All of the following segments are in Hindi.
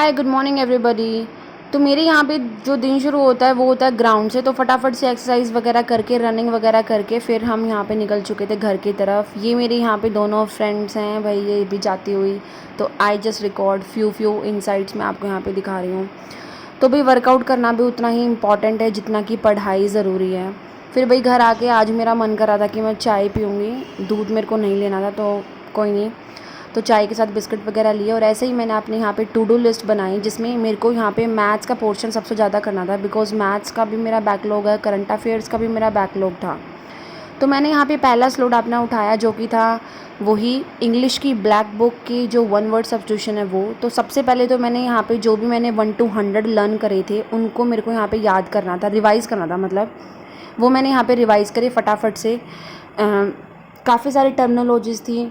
Hi good morning everybody. तो मेरे यहाँ पे जो दिन शुरू होता है वो होता है ग्राउंड से। तो फटाफट से एक्सरसाइज वगैरह करके रनिंग वगैरह करके फिर हम यहाँ पे निकल चुके थे घर की तरफ। ये मेरे यहाँ पे दोनों फ्रेंड्स हैं भाई, ये भी जाती हुई। तो I just record few insights मैं आपको यहाँ पे दिखा रही हूँ। तो भाई वर्कआउट करना भी उतना ही इम्पॉर्टेंट है जितना कि पढ़ाई ज़रूरी है। फिर भाई घर आके आज मेरा मन कर रहा था कि मैं चाय पीऊँगी, दूध मेरे को नहीं लेना था तो कोई नहीं। तो चाय के साथ बिस्किट वगैरह लिए और ऐसे ही मैंने अपने यहाँ पे टू डू लिस्ट बनाई जिसमें मेरे को यहाँ पे मैथ्स का पोर्शन सबसे ज़्यादा करना था, बिकॉज मैथ्स का भी मेरा बैकलॉग है, करंट अफेयर्स का भी मेरा बैकलॉग था। तो मैंने यहाँ पे पहला स्लोड अपना उठाया जो कि था वही इंग्लिश की ब्लैक बुक की जो वन वर्ड सब्स्टिट्यूशन है वो। तो सबसे पहले तो मैंने यहाँ पे जो भी मैंने 1 to 100 लर्न करे थे उनको मेरे को यहाँ पे याद करना था, रिवाइज़ करना था। मतलब वो मैंने यहाँ पे रिवाइज़ करे फटाफट से। काफ़ी सारी टर्मिनोलॉजीज़ थी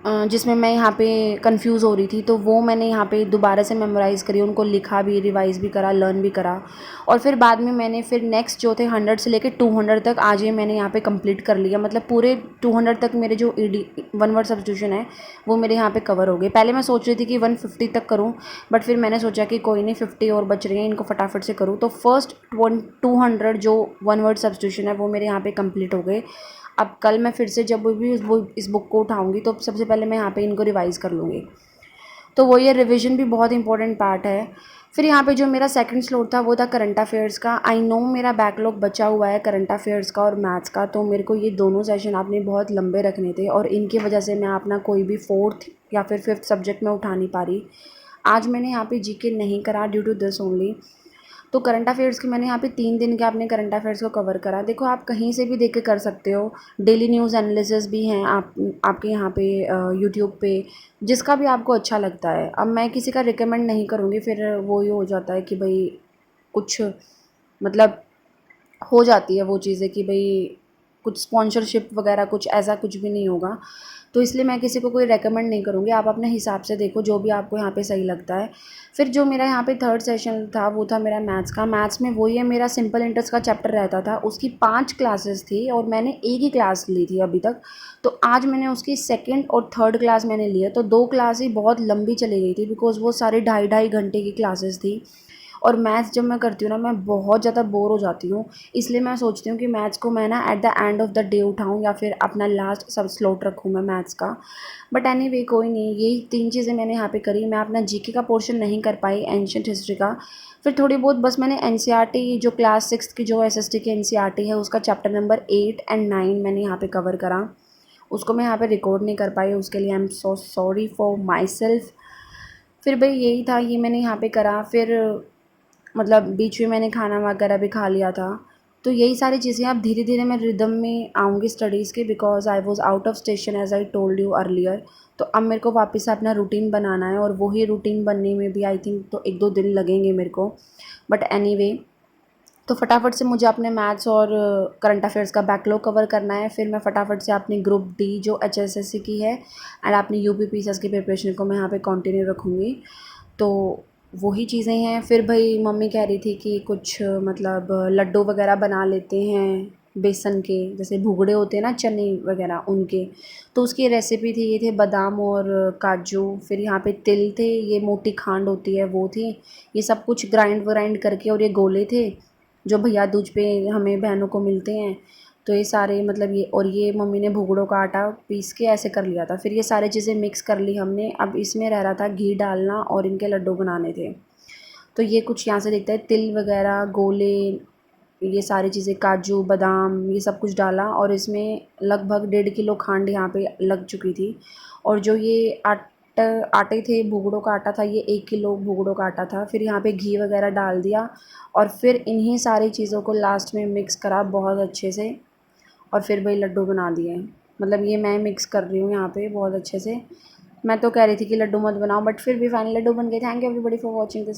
जिसमें मैं यहाँ पे कंफ्यूज हो रही थी, तो वो मैंने यहाँ पे दोबारा से मेमोराइज़ करी, उनको लिखा भी, रिवाइज़ भी करा, लर्न भी करा। और फिर बाद में मैंने फिर नेक्स्ट जो थे 100 से लेके 200 तक आज ये मैंने यहाँ पे कंप्लीट कर लिया। मतलब पूरे 200 तक मेरे जो ईडी वन वर्ड सब्स्टिट्यूशन है वो मेरे यहाँ पे कवर हो गए। पहले मैं सोच रही थी कि 150 तक करूँ, बट फिर मैंने सोचा कि कोई नहीं, 50 और बच रही हैं, इनको फटाफट से करूँ। तो फर्स्ट 200 जो वन वर्ड सब्स्टिट्यूशन है वो मेरे यहाँ पे कंप्लीट हो गए। अब कल मैं फिर से जब भी इस बुक को उठाऊँगी तो सबसे पहले मैं यहाँ पे इनको रिवाइज़ कर लूँगी। तो वो ये रिवीजन भी बहुत इंपॉर्टेंट पार्ट है। फिर यहाँ पे जो मेरा सेकंड स्लॉट था वो था करंट अफेयर्स का। आई नो मेरा बैकलॉग बचा हुआ है करंट अफेयर्स का और मैथ्स का, तो मेरे को ये दोनों सेशन आपने बहुत लंबे रखने थे और इनकी वजह से मैं अपना कोई भी फोर्थ या फिर फिफ्थ सब्जेक्ट में उठा नहीं पा रही। आज मैंने यहाँ पे जीके नहीं करा ड्यू टू दिस ओनली। तो करंट अफेयर्स के मैंने यहाँ पे 3 दिन के अपने करंट अफेयर्स को कवर करा। देखो आप कहीं से भी देख के कर सकते हो, डेली न्यूज़ एनालिसिस भी हैं आपके यहाँ पे यूट्यूब पे, जिसका भी आपको अच्छा लगता है। अब मैं किसी का रिकमेंड नहीं करूँगी, फिर वो ये हो जाता है कि भाई कुछ मतलब हो जाती है वो चीज़ें कि भाई कुछ स्पॉन्सरशिप वगैरह कुछ ऐसा कुछ भी नहीं होगा। तो इसलिए मैं किसी को कोई रेकमेंड नहीं करूँगी, आप अपने हिसाब से देखो जो भी आपको यहाँ पे सही लगता है। फिर जो मेरा यहाँ पे थर्ड सेशन था वो था मेरा मैथ्स का। मैथ्स में वही है, मेरा सिंपल इंटरेस्ट का चैप्टर रहता था, उसकी 5 क्लासेस थी और मैंने एक ही क्लास ली थी अभी तक। तो आज मैंने उसकी सेकेंड और थर्ड क्लास मैंने लिया, तो 2 क्लास ही बहुत लंबी चली गई थी बिकॉज़ वो सारी ढाई ढाई घंटे की क्लासेस थी। और मैथ्स जब मैं करती हूँ ना मैं बहुत ज़्यादा बोर हो जाती हूँ, इसलिए मैं सोचती हूँ कि मैथ्स को मैं ना at the end of the day उठाऊँ या फिर अपना लास्ट सब स्लॉट रखूँ मैं मैथ्स का। बट एनीवे कोई नहीं, यही 3 चीज़ें मैंने यहाँ पे करी। मैं अपना जीके का पोर्शन नहीं कर पाई, एंशिएंट हिस्ट्री का। फिर थोड़ी बहुत बस मैंने एनसीईआरटी जो क्लास 6 की जो एसएसटी की एनसीईआरटी है उसका चैप्टर नंबर 8 एंड 9 मैंने यहाँ पे कवर करा। उसको मैं यहाँ पे रिकॉर्ड नहीं कर पाई, उसके लिए I am so sorry for my self. फिर भाई यही था, ये मैंने यहाँ पे करा। फिर मतलब बीच में मैंने खाना वगैरह भी खा लिया था। तो यही सारी चीज़ें अब धीरे धीरे मैं रिदम में आऊँगी स्टडीज़ के, because I was out of station as I told you earlier. तो अब मेरे को वापस से अपना रूटीन बनाना है और वही रूटीन बनने में भी आई थिंक तो 1-2 दिन लगेंगे मेरे को। बट एनीवे तो फटाफट से मुझे अपने मैथ्स और करंट अफेयर्स का बैकलॉग कवर करना है। फिर मैं फटाफट से अपनी ग्रुप डी जो एचएसएससी की है एंड अपनी यूपी पीसीएस की प्रिपरेशन को मैं यहाँ पे कंटिन्यू रखूँगी। तो वही चीज़ें हैं। फिर भाई मम्मी कह रही थी कि कुछ मतलब लड्डू वगैरह बना लेते हैं बेसन के, जैसे भुगड़े होते हैं ना चने वगैरह उनके। तो उसकी रेसिपी थी, ये थे बादाम और काजू, फिर यहाँ पे तिल थे, ये मोटी खांड होती है वो थी। ये सब कुछ ग्राइंड वराइंड करके, और ये गोले थे जो भैया दूज पे हमें बहनों को मिलते हैं। तो ये सारे मतलब ये, और ये मम्मी ने भुगड़ों का आटा पीस के ऐसे कर लिया था। फिर ये सारी चीज़ें मिक्स कर ली हमने। अब इसमें रह रहा था घी डालना और इनके लड्डू बनाने थे। तो ये कुछ यहाँ से दिखता है, तिल वगैरह गोले, ये सारी चीज़ें काजू बादाम ये सब कुछ डाला और इसमें लगभग 1.5 किलो खांड यहाँ पे लग चुकी थी। और जो ये आटे थे, भुगड़ों का आटा था, ये 1 किलो भुगड़ों का आटा था। फिर यहाँ पे घी वगैरह डाल दिया और फिर इन्हीं सारी चीज़ों को लास्ट में मिक्स करा बहुत अच्छे से और फिर वही लड्डू बना दिए। मतलब ये मैं मिक्स कर रही हूँ यहाँ पे बहुत अच्छे से। मैं तो कह रही थी कि लड्डू मत बनाओ, बट फिर भी फाइनल लड्डू बन गए। Thank you everybody for watching this.